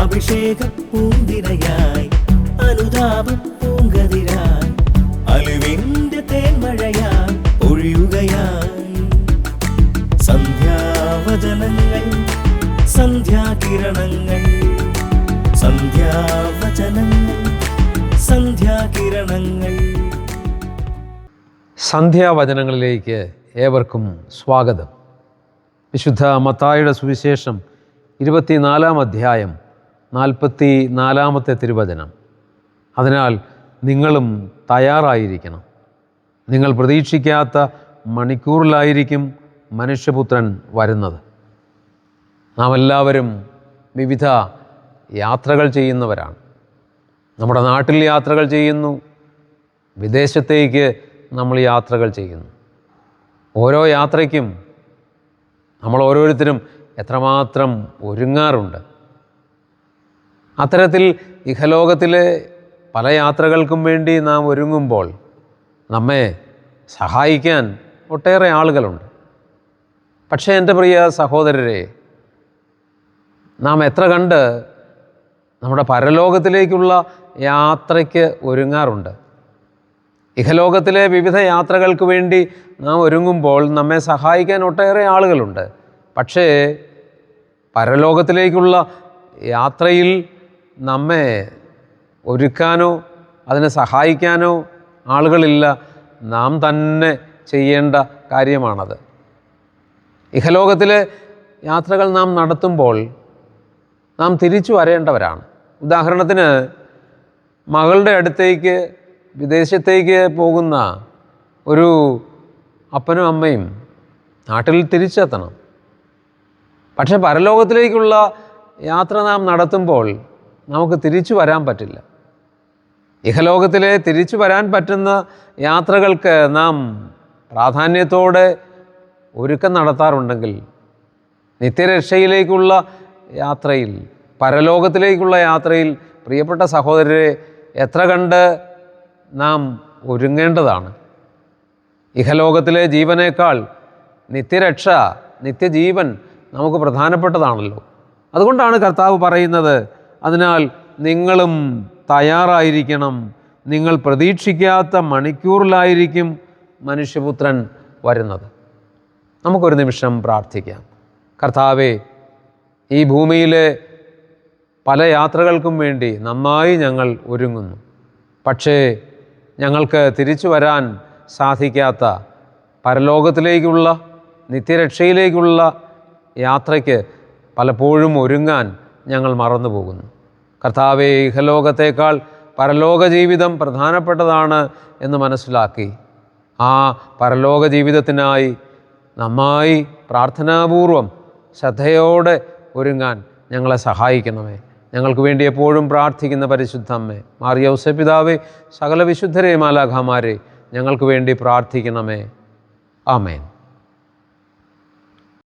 അഭിഷേക പൂന്തിരയായി അനുതാപ പൂങ്കതിരായി അലിവിന്റെ തേന്മഴയായി ഒഴിയുകയായി സന്ധ്യാവചനങ്ങൾ സന്ധ്യാകിരണങ്ങൾ സന്ധ്യാവചനങ്ങൾ സന്ധ്യാകിരണങ്ങൾ. സന്ധ്യാവചനങ്ങളിലേക്ക് ഏവർക്കും സ്വാഗതം. വിശുദ്ധ മത്തായിയുടെ സുവിശേഷം 24-ാം അധ്യായം 44-ാമത്തെ തിരുവചനം. അതിനാൽ നിങ്ങളും തയ്യാറായിരിക്കണം. നിങ്ങൾ പ്രതീക്ഷിക്കാത്ത മണിക്കൂറിലായിരിക്കും മനുഷ്യപുത്രൻ വരുന്നത്. നാം എല്ലാവരും വിവിധ യാത്രകൾ ചെയ്യുന്നവരാണ്. നമ്മുടെ നാട്ടിൽ യാത്രകൾ ചെയ്യുന്നു, വിദേശത്തേക്ക് നമ്മൾ യാത്രകൾ ചെയ്യുന്നു. ഓരോ യാത്രയ്ക്കും നമ്മൾ ഓരോരുത്തരും എത്രമാത്രം ഒരുങ്ങാറുണ്ട്. അത്തരത്തിൽ ഇഹലോകത്തിലെ പല യാത്രകൾക്കും വേണ്ടി നാം ഒരുങ്ങുമ്പോൾ നമ്മെ സഹായിക്കാൻ ഒട്ടേറെ ആളുകളുണ്ട്. പക്ഷേ എൻ്റെ പ്രിയ സഹോദരരെ, നാം എത്ര കണ്ട് നമ്മുടെ പരലോകത്തിലേക്കുള്ള യാത്രയ്ക്ക് ഒരുങ്ങാറുണ്ട്. ഇഹലോകത്തിലെ വിവിധ യാത്രകൾക്ക് വേണ്ടി നാം ഒരുങ്ങുമ്പോൾ നമ്മെ സഹായിക്കാൻ ഒട്ടേറെ ആളുകളുണ്ട്. പക്ഷേ പരലോകത്തിലേക്കുള്ള യാത്രയിൽ നമ്മെ ഒരുക്കാനോ അതിനെ സഹായിക്കാനോ ആളുകളില്ല. നാം തന്നെ ചെയ്യേണ്ട കാര്യമാണത്. ഇഹലോകത്തിലെ യാത്രകൾ നാം നടത്തുമ്പോൾ നാം തിരിച്ചു വരേണ്ടവരാണ്. ഉദാഹരണത്തിന്, മകളുടെ അടുത്തേക്ക് വിദേശത്തേക്ക് പോകുന്ന ഒരു അപ്പനും അമ്മയും നാട്ടിൽ തിരിച്ചെത്തണം. പക്ഷേ പരലോകത്തിലേക്കുള്ള യാത്ര നാം നടത്തുമ്പോൾ നമുക്ക് തിരിച്ചു വരാൻ പറ്റില്ല. ഇഹലോകത്തിലെ തിരിച്ചു വരാൻ പറ്റുന്ന യാത്രകൾക്ക് നാം പ്രാധാന്യത്തോടെ ഒരുക്കം നടത്താറുണ്ടെങ്കിൽ, നിത്യരക്ഷയിലേക്കുള്ള യാത്രയിൽ, പരലോകത്തിലേക്കുള്ള യാത്രയിൽ പ്രിയപ്പെട്ട സഹോദരരെ എത്ര കണ്ട് നാം ഒരുങ്ങേണ്ടതാണ്. ഇഹലോകത്തിലെ ജീവനേക്കാൾ നിത്യരക്ഷ, നിത്യജീവൻ നമുക്ക് പ്രധാനപ്പെട്ടതാണല്ലോ. അതുകൊണ്ടാണ് കർത്താവ് പറയുന്നത്, അതിനാൽ നിങ്ങളും തയ്യാറായിരിക്കണം. നിങ്ങൾ പ്രതീക്ഷിക്കാത്ത മണിക്കൂറിലായിരിക്കും മനുഷ്യപുത്രൻ വരുന്നത്. നമുക്കൊരു നിമിഷം പ്രാർത്ഥിക്കാം. കർത്താവേ, ഈ ഭൂമിയിലെ പല യാത്രകൾക്കും വേണ്ടി നന്നായി ഞങ്ങൾ ഒരുങ്ങുന്നു. പക്ഷേ ഞങ്ങൾക്ക് തിരിച്ചു വരാൻ സാധിക്കാത്ത പരലോകത്തിലേക്കുള്ള നിത്യരക്ഷയിലേക്കുള്ള യാത്രയ്ക്ക് പലപ്പോഴും ഒരുങ്ങാൻ ഞങ്ങൾ മറന്നു പോകുന്നു. കർത്താവേ, ഇഹലോകത്തേക്കാൾ പരലോക ജീവിതം പ്രധാനപ്പെട്ടതാണ് എന്ന് മനസ്സിലാക്കി ആ പരലോക ജീവിതത്തിനായി നന്നായി പ്രാർത്ഥനാപൂർവം ശ്രദ്ധയോടെ ഒരുങ്ങാൻ ഞങ്ങളെ സഹായിക്കണമേ. ഞങ്ങൾക്ക് വേണ്ടി എപ്പോഴും പ്രാർത്ഥിക്കുന്ന പരിശുദ്ധ അമ്മേ, മാർ യൗസേപ്പ് പിതാവേ, സകല വിശുദ്ധരെ മാലാഖമാരെ ഞങ്ങൾക്ക് വേണ്ടി പ്രാർത്ഥിക്കണമേ. ആമേൻ.